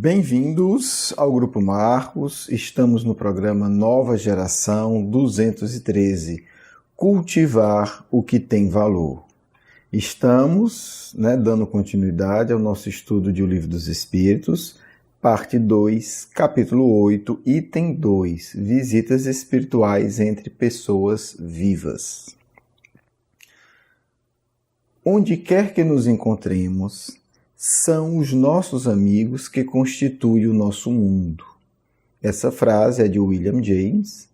Bem-vindos ao Grupo Marcos. Estamos no programa Nova Geração 213, Cultivar o que tem valor. Estamos dando continuidade ao nosso estudo de O Livro dos Espíritos, parte 2, capítulo 8, item 2, visitas espirituais entre pessoas vivas. Onde quer que nos encontremos, são os nossos amigos que constituem o nosso mundo. Essa frase é de William James,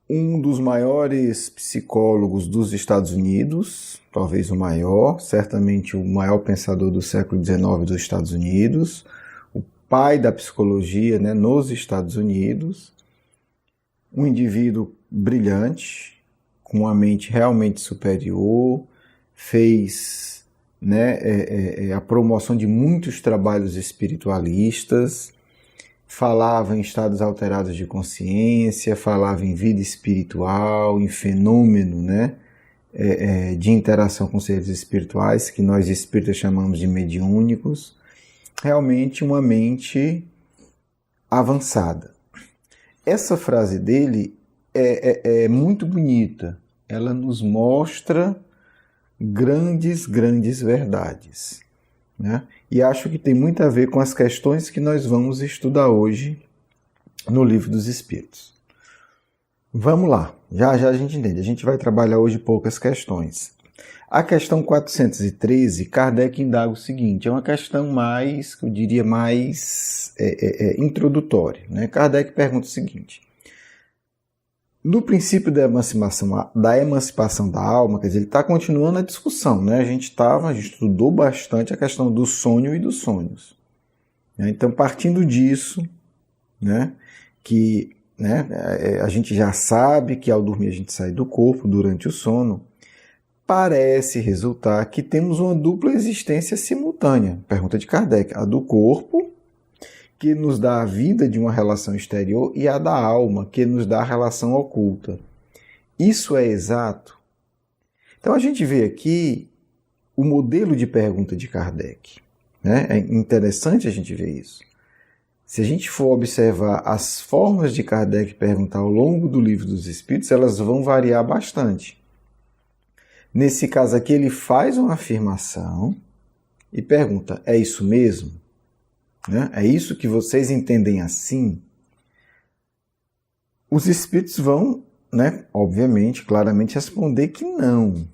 um dos maiores psicólogos dos Estados Unidos, talvez o maior, certamente o maior pensador do século XIX dos Estados Unidos, o pai da psicologia nos Estados Unidos, um indivíduo brilhante, com uma mente realmente superior, fez a promoção de muitos trabalhos espiritualistas, falava em estados alterados de consciência, falava em vida espiritual, em fenômeno de interação com seres espirituais, que nós espíritas chamamos de mediúnicos. Realmente uma mente avançada. Essa frase dele é muito bonita, ela nos mostra grandes verdades, E acho que tem muito a ver com as questões que nós vamos estudar hoje no Livro dos Espíritos. Vamos lá, já a gente entende, a gente vai trabalhar hoje poucas questões. A questão 413, Kardec indaga o seguinte, é uma questão mais, eu diria, mais introdutória. Kardec pergunta o seguinte: no princípio da emancipação da alma, quer dizer, ele está continuando a discussão, A gente estudou bastante a questão do sonho e dos sonhos. Então, partindo disso, que a gente já sabe que ao dormir a gente sai do corpo durante o sono, parece resultar que temos uma dupla existência simultânea. Pergunta de Kardec, a do corpo, que nos dá a vida de uma relação exterior, e a da alma, que nos dá a relação oculta. Isso é exato? Então a gente vê aqui o modelo de pergunta de Kardec. É interessante a gente ver isso. Se a gente for observar as formas de Kardec perguntar ao longo do Livro dos Espíritos, elas vão variar bastante. Nesse caso aqui, ele faz uma afirmação e pergunta, é isso mesmo? É isso que vocês entendem assim? Os espíritos vão, obviamente, claramente responder que não.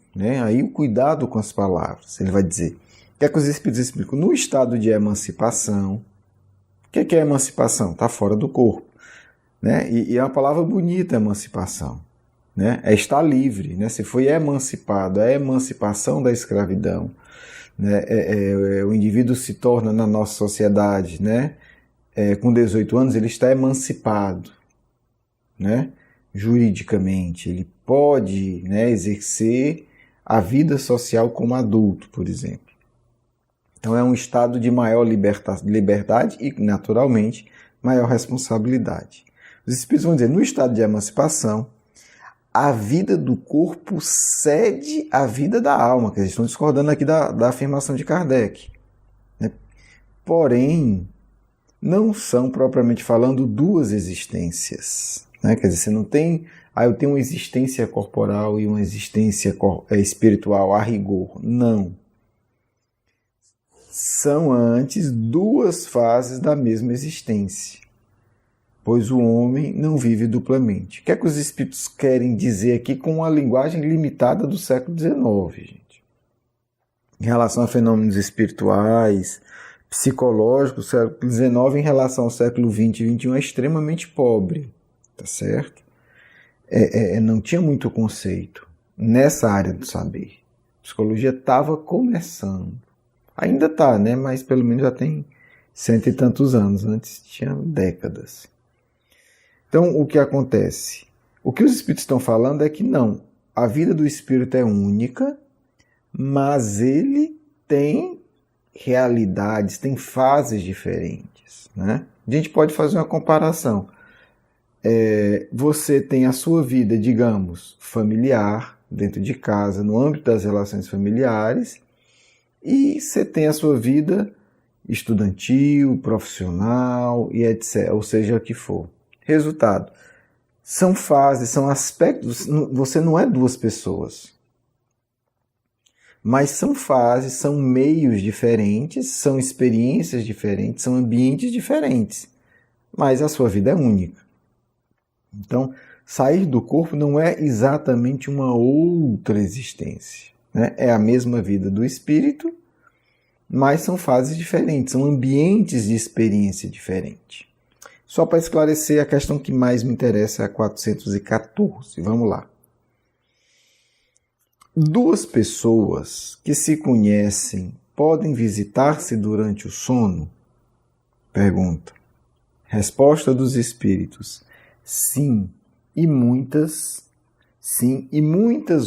Aí o cuidado com as palavras. Ele vai dizer, o que é que os espíritos explicam? No estado de emancipação, o que é emancipação? Está fora do corpo. E é uma palavra bonita, emancipação. É estar livre. Se foi emancipado, é a emancipação da escravidão. O indivíduo se torna na nossa sociedade, com 18 anos ele está emancipado, juridicamente, ele pode exercer a vida social como adulto, por exemplo. Então é um estado de maior liberdade e, naturalmente, maior responsabilidade. Os espíritos vão dizer, no estado de emancipação, a vida do corpo cede à vida da alma, que eles estão discordando aqui da afirmação de Kardec. Porém, não são, propriamente falando, duas existências. Quer dizer, você não tem, eu tenho uma existência corporal e uma existência espiritual a rigor. Não. São antes duas fases da mesma existência. Pois o homem não vive duplamente. O que é que os espíritos querem dizer aqui com a linguagem limitada do século XIX, gente? Em relação a fenômenos espirituais, psicológicos, o século XIX em relação ao século XX e XXI é extremamente pobre, tá certo? Não tinha muito conceito nessa área do saber. A psicologia estava começando. Ainda está, mas pelo menos já tem 100 e tantos anos. Antes tinha décadas. Então, o que acontece? O que os espíritos estão falando é que não, a vida do espírito é única, mas ele tem realidades, tem fases diferentes. A gente pode fazer uma comparação. Você tem a sua vida, digamos, familiar, dentro de casa, no âmbito das relações familiares, e você tem a sua vida estudantil, profissional e etc., ou seja o que for. Resultado, são fases, são aspectos, você não é duas pessoas, mas são fases, são meios diferentes, são experiências diferentes, são ambientes diferentes, mas a sua vida é única. Então, sair do corpo não é exatamente uma outra existência, né? É a mesma vida do espírito, mas são fases diferentes, são ambientes de experiência diferente. Só para esclarecer, a questão que mais me interessa é a 414. Vamos lá. Duas pessoas que se conhecem podem visitar-se durante o sono? Pergunta. Resposta dos espíritos. Sim, e muitas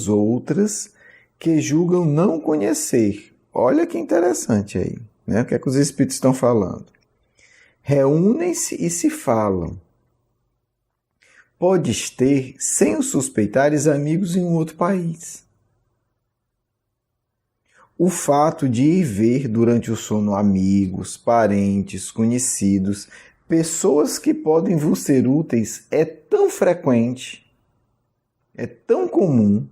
outras que julgam não conhecer. Olha que interessante aí, né? O que é que os espíritos estão falando? Reúnem-se e se falam. Podes ter, sem o suspeitares, amigos em um outro país. O fato de ir ver durante o sono amigos, parentes, conhecidos, pessoas que podem vos ser úteis é tão frequente, é tão comum,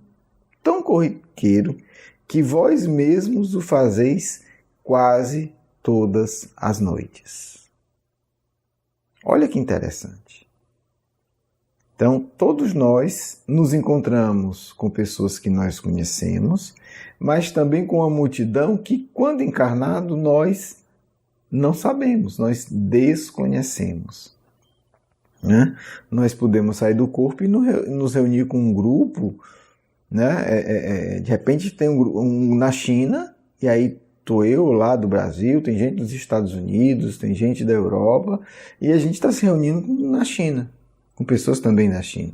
tão corriqueiro, que vós mesmos o fazeis quase todas as noites. Olha que interessante. Então, todos nós nos encontramos com pessoas que nós conhecemos, mas também com a multidão que, quando encarnado, nós não sabemos, nós desconhecemos. Né? Nós podemos sair do corpo e nos reunir com um grupo, né? De repente tem um na China, e aí estou eu lá do Brasil, tem gente dos Estados Unidos, tem gente da Europa, e a gente está se reunindo na China, com pessoas também na China.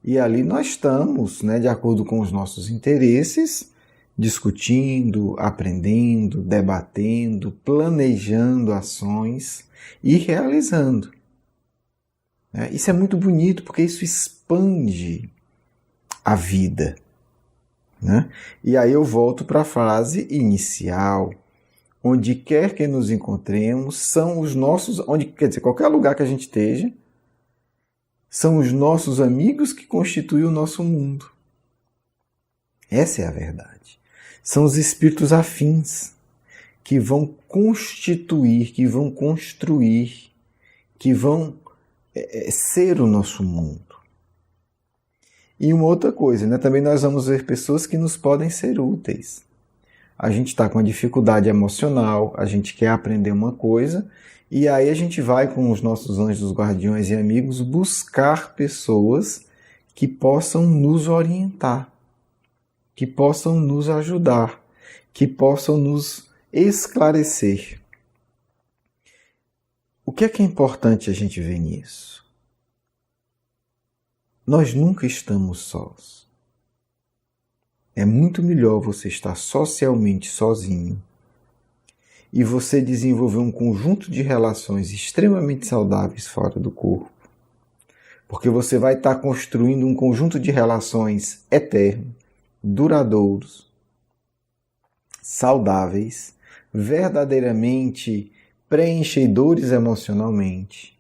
E ali nós estamos, né, de acordo com os nossos interesses, discutindo, aprendendo, debatendo, planejando ações e realizando. Isso é muito bonito porque isso expande a vida. Né? E aí eu volto para a frase inicial. Onde quer que nos encontremos, são os nossos, quer dizer, qualquer lugar que a gente esteja, são os nossos amigos que constituem o nosso mundo. Essa é a verdade. São os espíritos afins que vão constituir, que vão construir, que vão ser o nosso mundo. E uma outra coisa, né? Também nós vamos ver pessoas que nos podem ser úteis. A gente está com uma dificuldade emocional, a gente quer aprender uma coisa, e aí a gente vai com os nossos anjos, guardiões e amigos buscar pessoas que possam nos orientar, que possam nos ajudar, que possam nos esclarecer. O que é importante a gente ver nisso? Nós nunca estamos sós. É muito melhor você estar socialmente sozinho e você desenvolver um conjunto de relações extremamente saudáveis fora do corpo, porque você vai estar construindo um conjunto de relações eternos, duradouros, saudáveis, verdadeiramente preenchedores emocionalmente,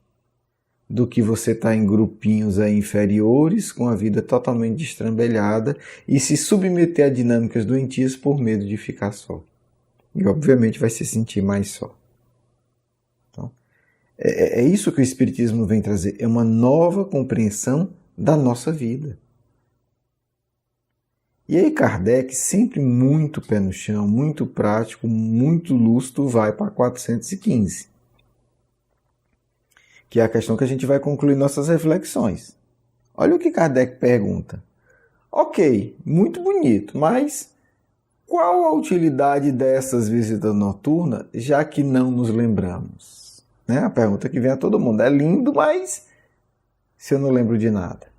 do que você estar em grupinhos aí inferiores, com a vida totalmente destrambelhada e se submeter a dinâmicas doentias por medo de ficar só. E obviamente vai se sentir mais só. Então, é isso que o Espiritismo vem trazer, é uma nova compreensão da nossa vida. E aí Kardec, sempre muito pé no chão, muito prático, muito lúcido, vai para 415. Que é a questão que a gente vai concluir nossas reflexões. Olha o que Kardec pergunta. Ok, muito bonito, mas qual a utilidade dessas visitas noturnas, já que não nos lembramos? Né? A pergunta que vem a todo mundo. É lindo, mas se eu não lembro de nada.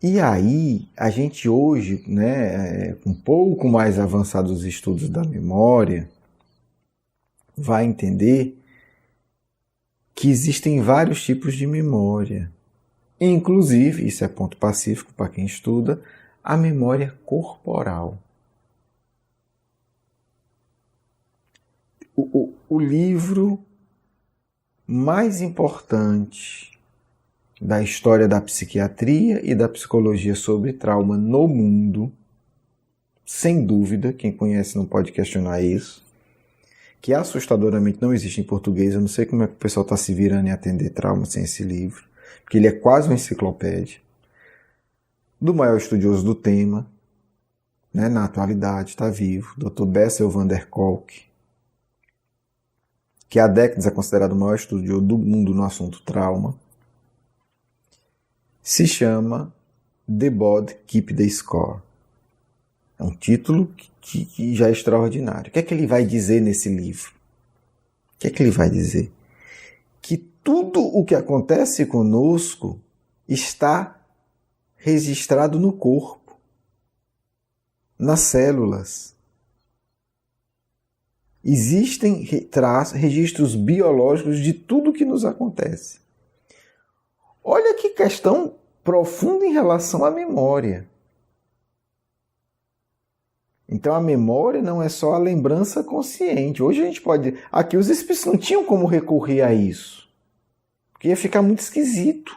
E aí, a gente hoje, né, um pouco mais avançados os estudos da memória, vai entender que existem vários tipos de memória. Inclusive, isso é ponto pacífico para quem estuda, a memória corporal. O livro mais importante da história da psiquiatria e da psicologia sobre trauma no mundo, sem dúvida, quem conhece não pode questionar isso, que assustadoramente não existe em português. Eu não sei como é que o pessoal está se virando em atender trauma sem esse livro, porque ele é quase uma enciclopédia, do maior estudioso do tema, né, na atualidade, está vivo, Dr. Bessel van der Kolk, que há décadas é considerado o maior estudioso do mundo no assunto trauma. Se chama The Body Keep the Score. É um título que já é extraordinário. O que é que ele vai dizer nesse livro? O que é que ele vai dizer? Que tudo o que acontece conosco está registrado no corpo, nas células. Existem registros biológicos de tudo que nos acontece. Olha que questão profunda em relação à memória. Então a memória não é só a lembrança consciente. Hoje a gente pode... Aqui os espíritos não tinham como recorrer a isso, porque ia ficar muito esquisito.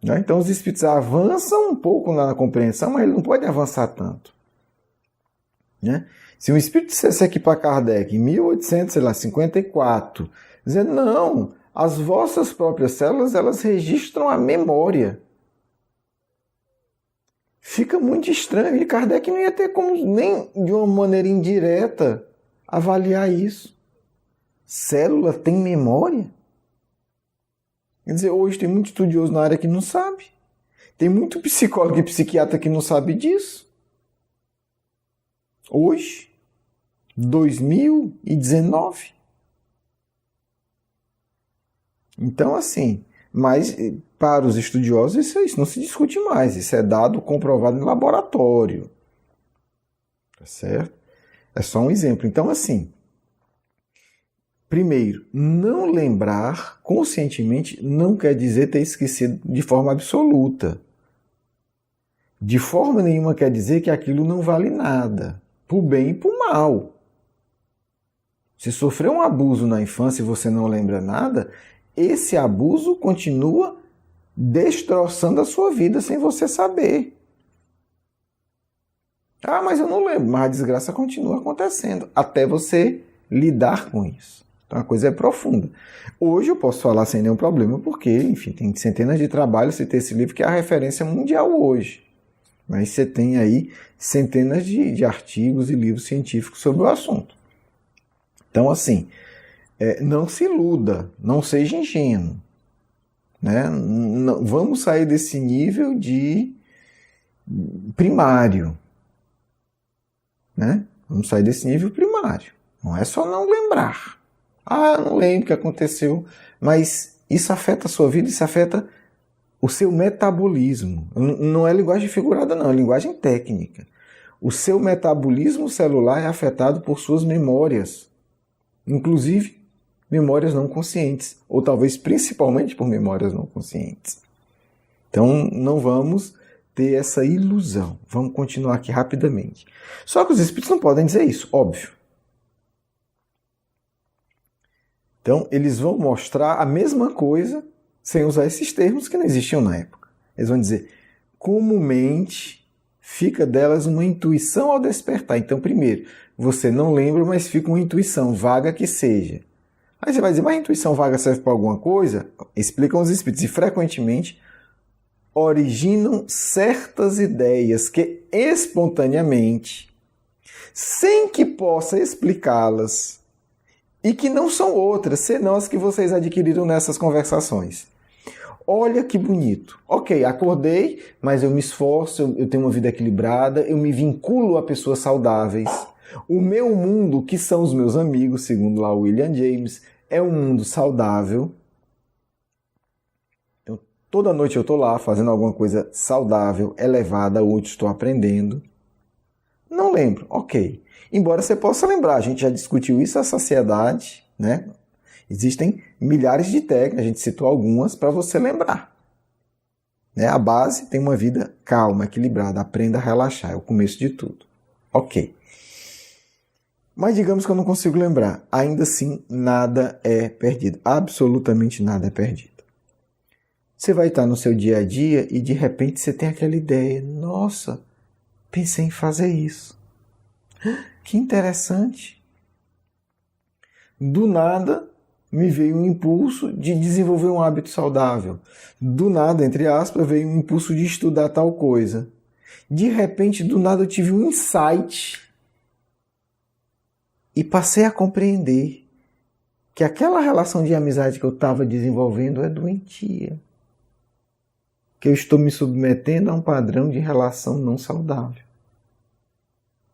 Então os espíritos avançam um pouco na compreensão, mas ele não pode avançar tanto. Se um espírito dissesse aqui para Kardec, em 1854, dizendo, não, as vossas próprias células, elas registram a memória. Fica muito estranho, e Kardec não ia ter como, nem de uma maneira indireta, avaliar isso. Célula tem memória? Quer dizer, hoje tem muito estudioso na área que não sabe. Tem muito psicólogo e psiquiatra que não sabe disso. Hoje, 2019. Então, assim, mas para os estudiosos isso não se discute mais. Isso é dado comprovado em laboratório. Tá certo? É só um exemplo. Então, assim, primeiro, não lembrar conscientemente não quer dizer ter esquecido de forma absoluta. De forma nenhuma quer dizer que aquilo não vale nada, por bem e por mal. Se sofreu um abuso na infância e você não lembra nada, esse abuso continua destroçando a sua vida sem você saber. Ah, mas eu não lembro. Mas a desgraça continua acontecendo até você lidar com isso. Então a coisa é profunda. Hoje eu posso falar sem nenhum problema, porque, enfim, tem centenas de trabalhos, você tem esse livro que é a referência mundial hoje. Mas você tem aí centenas de artigos e livros científicos sobre o assunto. Então, assim, não se iluda, não seja ingênuo. Né? Não, vamos sair desse nível de primário. Né? Vamos sair desse nível primário. Não é só não lembrar. Ah, não lembro o que aconteceu. Mas isso afeta a sua vida, isso afeta o seu metabolismo. Não é linguagem figurada, não, é linguagem técnica. O seu metabolismo celular é afetado por suas memórias. Inclusive, memórias não conscientes. Ou talvez principalmente por memórias não conscientes. Então, não vamos ter essa ilusão. Vamos continuar aqui rapidamente. Só que os espíritos não podem dizer isso, óbvio. Então, eles vão mostrar a mesma coisa sem usar esses termos que não existiam na época. Eles vão dizer, comumente fica delas uma intuição ao despertar. Então, primeiro, você não lembra, mas fica uma intuição, vaga que seja. Aí você vai dizer, mas a intuição vaga serve para alguma coisa? Explicam os espíritos. E frequentemente originam certas ideias que espontaneamente, sem que possa explicá-las, e que não são outras, senão as que vocês adquiriram nessas conversações. Olha que bonito. Ok, acordei, mas eu me esforço, eu tenho uma vida equilibrada, eu me vinculo a pessoas saudáveis. O meu mundo, que são os meus amigos, segundo lá o William James, é um mundo saudável. Então, toda noite eu estou lá fazendo alguma coisa saudável, elevada, hoje estou aprendendo. Não lembro, ok. Embora você possa lembrar, a gente já discutiu isso à saciedade, né? Existem milhares de técnicas, a gente citou algumas para você lembrar. Né? A base tem uma vida calma, equilibrada, aprenda a relaxar, é o começo de tudo. Ok. Mas digamos que eu não consigo lembrar. Ainda assim, nada é perdido. Absolutamente nada é perdido. Você vai estar no seu dia a dia e de repente você tem aquela ideia. Nossa, pensei em fazer isso. Que interessante. Do nada, me veio um impulso de desenvolver um hábito saudável. Do nada, entre aspas, veio um impulso de estudar tal coisa. De repente, do nada, eu tive um insight e passei a compreender que aquela relação de amizade que eu estava desenvolvendo é doentia. Que eu estou me submetendo a um padrão de relação não saudável.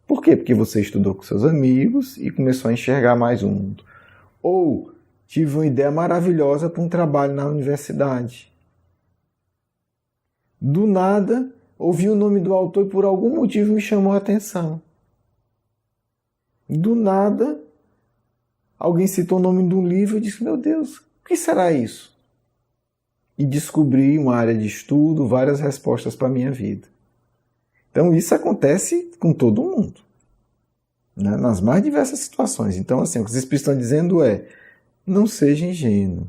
Por quê? Porque você estudou com seus amigos e começou a enxergar mais o mundo. Ou tive uma ideia maravilhosa para um trabalho na universidade. Do nada, ouvi o nome do autor e por algum motivo me chamou a atenção. Do nada, alguém citou o nome de um livro e disse, meu Deus, o que será isso? E descobri uma área de estudo, várias respostas para a minha vida. Então isso acontece com todo mundo, né? Nas mais diversas situações. Então assim, o que os Espíritos estão dizendo é, não seja ingênuo.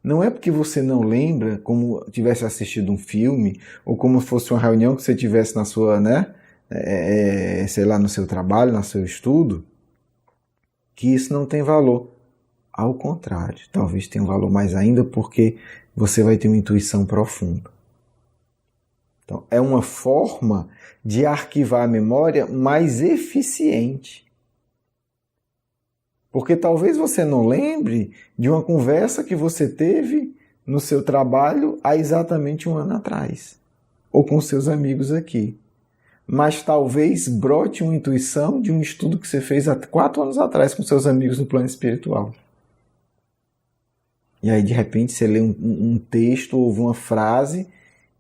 Não é porque você não lembra como tivesse assistido um filme, ou como fosse uma reunião que você tivesse na sua, né, sei lá, no seu trabalho, no seu estudo, que isso não tem valor. Ao contrário, talvez tenha um valor mais ainda porque você vai ter uma intuição profunda. Então, é uma forma de arquivar a memória mais eficiente. Porque talvez você não lembre de uma conversa que você teve no seu trabalho há exatamente 1 ano atrás, ou com seus amigos aqui. Mas talvez brote uma intuição de um estudo que você fez há 4 anos atrás com seus amigos no plano espiritual. E aí, de repente, você lê um texto, ouve uma frase,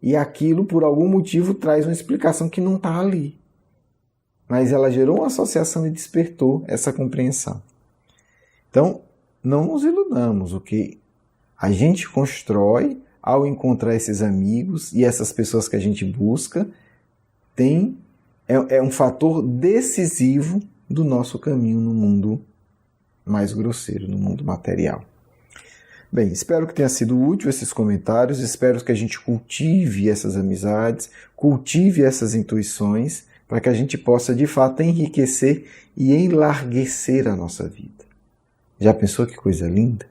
e aquilo, por algum motivo, traz uma explicação que não está ali. Mas ela gerou uma associação e despertou essa compreensão. Então, não nos iludamos. O que a gente constrói ao encontrar esses amigos e essas pessoas que a gente busca é um fator decisivo do nosso caminho no mundo mais grosseiro, no mundo material. Bem, espero que tenha sido útil esses comentários, espero que a gente cultive essas amizades, cultive essas intuições, para que a gente possa, de fato, enriquecer e enlarguecer a nossa vida. Já pensou que coisa linda?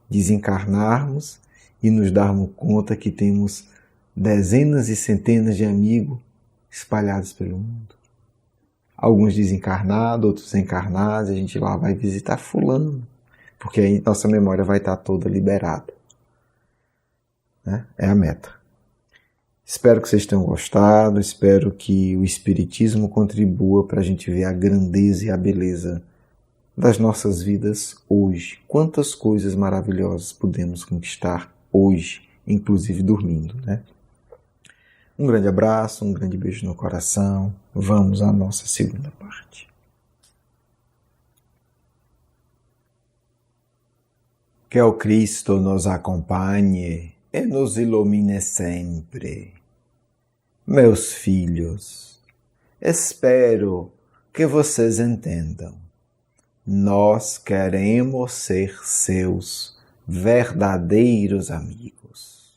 Desencarnarmos e nos darmos conta que temos dezenas e centenas de amigos espalhados pelo mundo. Alguns desencarnados, outros encarnados, a gente lá vai visitar fulano. Porque aí nossa memória vai estar toda liberada. Né? É a meta. Espero que vocês tenham gostado, espero que o Espiritismo contribua para a gente ver a grandeza e a beleza das nossas vidas hoje. Quantas coisas maravilhosas podemos conquistar hoje, inclusive dormindo, né? Um grande abraço, um grande beijo no coração. Vamos à nossa segunda parte. Que o Cristo nos acompanhe e nos ilumine sempre. Meus filhos, espero que vocês entendam. Nós queremos ser seus verdadeiros amigos.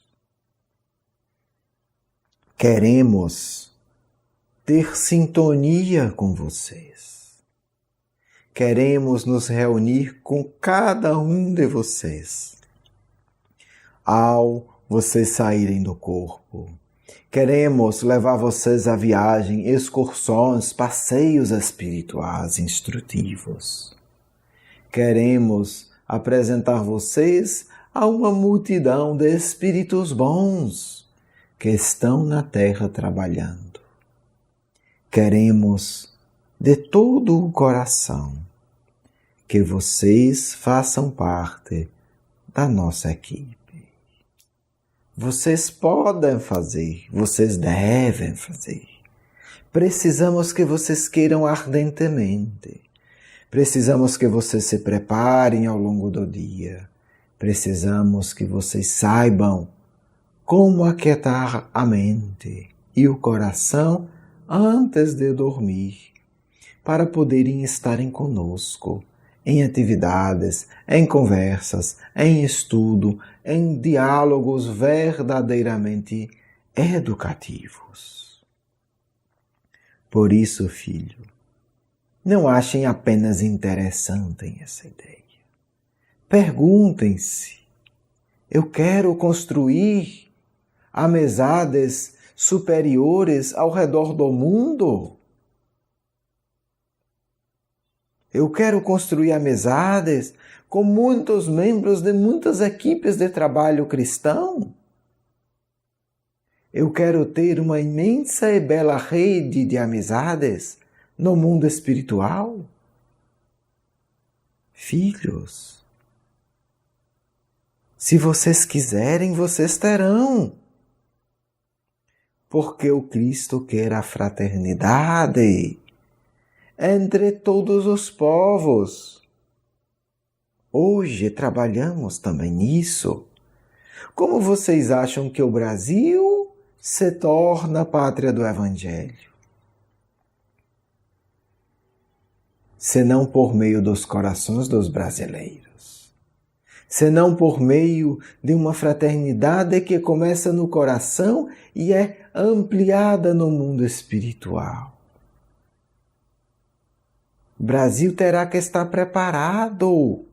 Queremos ter sintonia com vocês. Queremos nos reunir com cada um de vocês. Ao vocês saírem do corpo, queremos levar vocês a viagem, excursões, passeios espirituais instrutivos. Queremos apresentar vocês a uma multidão de espíritos bons que estão na Terra trabalhando. Queremos de todo o coração que vocês façam parte da nossa equipe. Vocês podem fazer, vocês devem fazer. Precisamos que vocês queiram ardentemente. Precisamos que vocês se preparem ao longo do dia. Precisamos que vocês saibam como aquietar a mente e o coração antes de dormir. para poderem estarem conosco em atividades, em conversas, em estudo, em diálogos verdadeiramente educativos. Por isso, filho, não achem apenas interessante essa ideia. Perguntem-se: eu quero construir amizades superiores ao redor do mundo? Eu quero construir amizades com muitos membros de muitas equipes de trabalho cristão? Eu quero ter uma imensa e bela rede de amizades no mundo espiritual? Filhos, se vocês quiserem, vocês terão. Porque o Cristo quer a fraternidade entre todos os povos. Hoje trabalhamos também nisso. Como vocês acham que o Brasil se torna a pátria do Evangelho? Senão por meio dos corações dos brasileiros. Senão por meio de uma fraternidade que começa no coração e é ampliada no mundo espiritual. O Brasil terá que estar preparado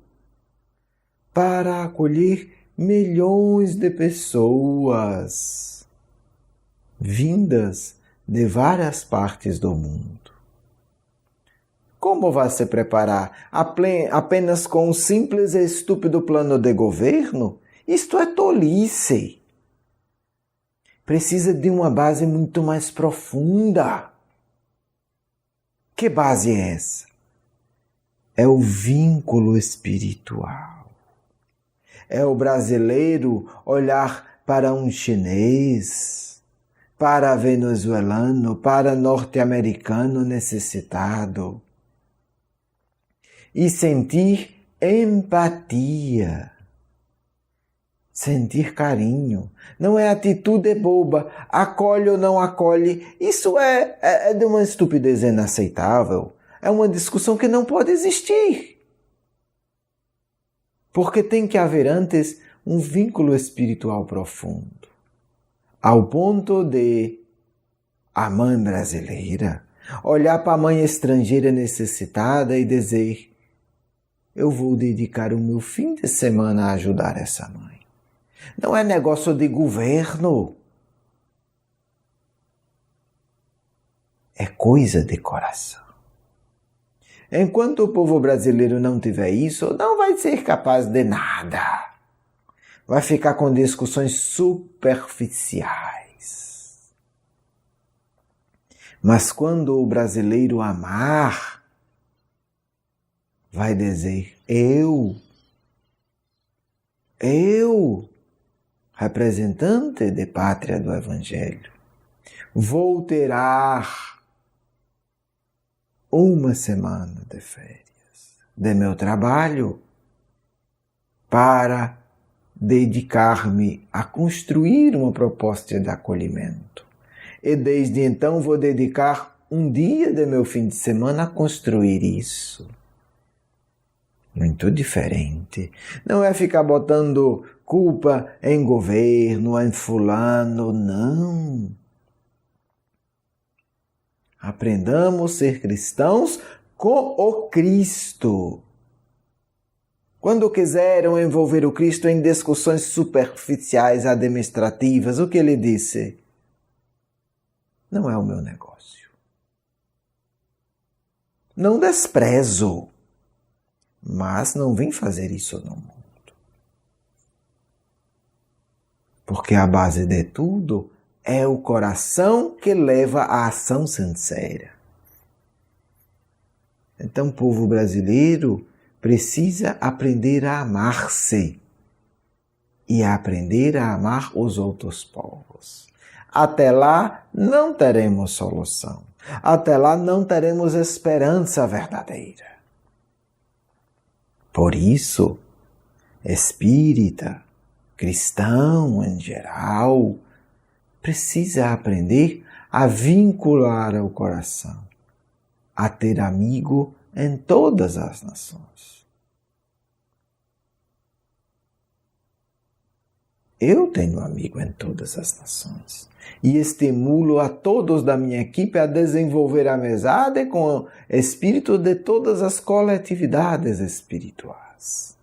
para acolher milhões de pessoas vindas de várias partes do mundo. Como vai se preparar? Apenas com um simples e estúpido plano de governo? Isto é tolice. Precisa de uma base muito mais profunda. Que base é essa? É o vínculo espiritual. É o brasileiro olhar para um chinês, para venezuelano, para norte-americano necessitado e sentir empatia, sentir carinho. Não é atitude boba, acolhe ou não acolhe. Isso é de uma estupidez inaceitável. É uma discussão que não pode existir. Porque tem que haver antes um vínculo espiritual profundo. Ao ponto de a mãe brasileira olhar para a mãe estrangeira necessitada e dizer: eu vou dedicar o meu fim de semana a ajudar essa mãe. Não é negócio de governo. É coisa de coração. Enquanto o povo brasileiro não tiver isso, não vai ser capaz de nada. Vai ficar com discussões superficiais. Mas quando o brasileiro amar, vai dizer: eu, representante de pátria do Evangelho, vou tirar uma semana de férias de meu trabalho para dedicar-me a construir uma proposta de acolhimento. E desde então vou dedicar um dia de meu fim de semana a construir isso. Muito diferente. Não é ficar botando culpa em governo, em fulano, não. Aprendamos a ser cristãos com o Cristo. Quando quiseram envolver o Cristo em discussões superficiais administrativas, o que ele disse? Não é o meu negócio. Não desprezo, mas não vim fazer isso no mundo. Porque a base de tudo é o coração que leva à ação sincera. Então, o povo brasileiro precisa aprender a amar-se e a aprender a amar os outros povos. Até lá, não teremos solução. Até lá, não teremos esperança verdadeira. Por isso, espírita, cristão em geral, precisa aprender a vincular o coração a ter amigo em todas as nações. Eu tenho amigo em todas as nações e estimulo a todos da minha equipe a desenvolver amizade com o espírito de todas as coletividades espirituais.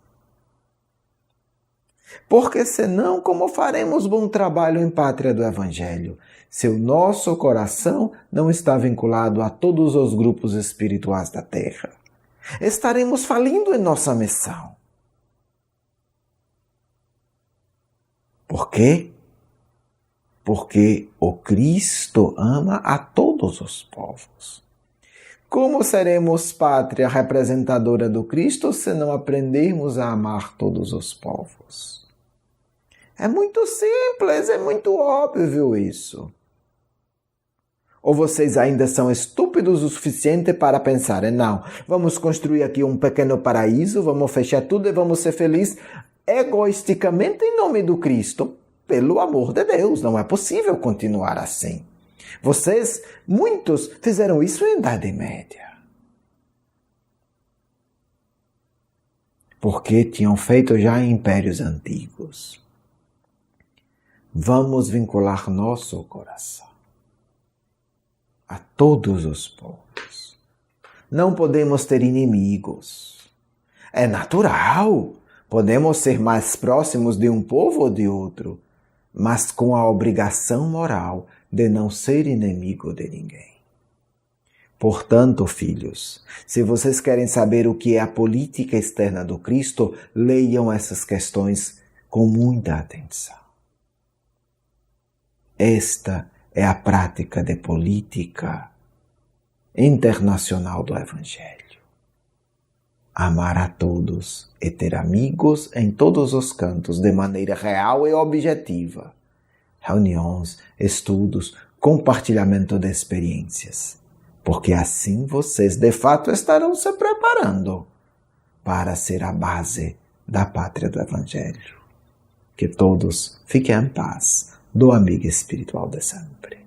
Porque senão, como faremos bom trabalho em Pátria do Evangelho, se o nosso coração não está vinculado a todos os grupos espirituais da Terra? Estaremos falindo em nossa missão. Por quê? Porque o Cristo ama a todos os povos. Como seremos pátria representadora do Cristo se não aprendermos a amar todos os povos? É muito simples, é muito óbvio isso. Ou vocês ainda são estúpidos o suficiente para pensarem, não, vamos construir aqui um pequeno paraíso, vamos fechar tudo e vamos ser felizes egoisticamente em nome do Cristo? Pelo amor de Deus, não é possível continuar assim. Vocês, muitos, fizeram isso em Idade Média. Porque tinham feito já em impérios antigos. Vamos vincular nosso coração a todos os povos. Não podemos ter inimigos. É natural. Podemos ser mais próximos de um povo ou de outro, mas com a obrigação moral de não ser inimigo de ninguém. Portanto, filhos, se vocês querem saber o que é a política externa do Cristo, leiam essas questões com muita atenção. Esta é a prática de política internacional do Evangelho. Amar a todos e ter amigos em todos os cantos de maneira real e objetiva. Reuniões, estudos, compartilhamento de experiências. Porque assim vocês de fato estarão se preparando para ser a base da pátria do Evangelho. Que todos fiquem em paz do amigo espiritual de sempre.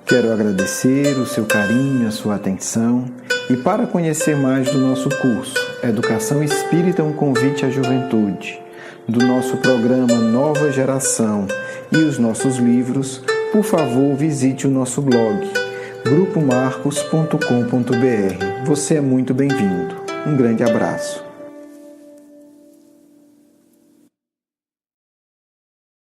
Quero agradecer o seu carinho, a sua atenção e para conhecer mais do nosso curso Educação Espírita, um convite à juventude, do nosso programa Nova Geração e os nossos livros, por favor visite o nosso blog grupomarcos.com.br. Você é muito bem-vindo. Um grande abraço.